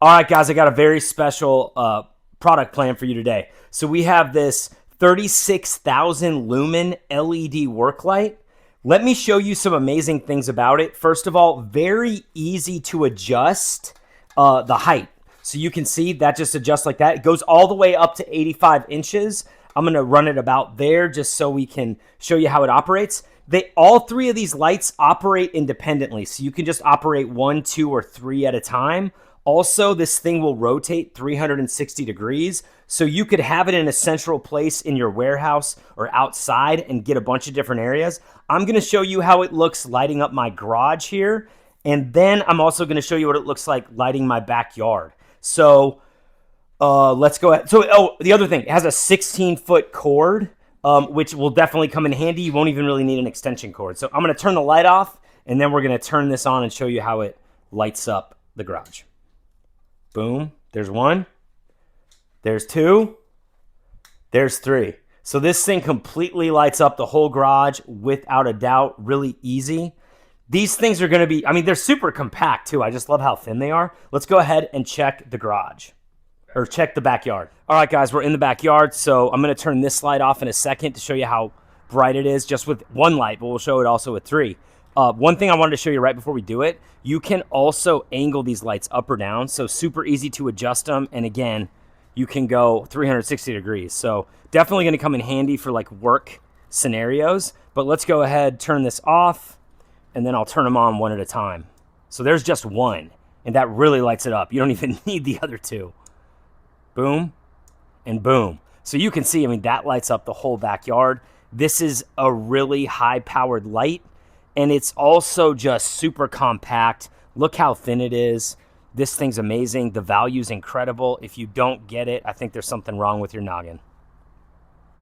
All right, guys, I got a very special product plan for you today. So we have this 36,000 lumen LED work light. Let me show you some amazing things about it. First of all, very easy to adjust the height. So you can see that just adjusts like that. It goes all the way up to 85 inches. I'm going to run it about there just so we can show you how it operates. All three of these lights operate independently. So you can just operate 1, 2, or 3 at a time. Also, this thing will rotate 360 degrees, so you could have it in a central place in your warehouse or outside and get a bunch of different areas. I'm going to show you how it looks lighting up my garage here, and then I'm also going to show you what it looks like lighting my backyard. So let's go ahead. So, the other thing, it has a 16-foot cord, which will definitely come in handy. You won't even really need an extension cord. So I'm going to turn the light off, and then we're going to turn this on and show you how it lights up the garage. Boom, there's 1, there's 2, there's 3. So this thing completely lights up the whole garage without a doubt, really easy. These things are gonna be, I mean, they're super compact too. I just love how thin they are. Let's go ahead and check the garage, or check the backyard. All right, guys, we're in the backyard. So I'm gonna turn this light off in a second to show you how bright it is just with 1 light, but we'll show it also with 3. One thing I wanted to show you right before we do it, you can also angle these lights up or down, so super easy to adjust them. And again, you can go 360 degrees. So definitely going to come in handy for like work scenarios. But let's go ahead, turn this off, and then I'll turn them on one at a time. So there's just 1, and that really lights it up. You don't even need the other 2. Boom and boom. So you can see, I mean, that lights up the whole backyard. This is a really high-powered light. And it's also just super compact. Look how thin it is. This thing's amazing. The value's incredible. If you don't get it, I think there's something wrong with your noggin.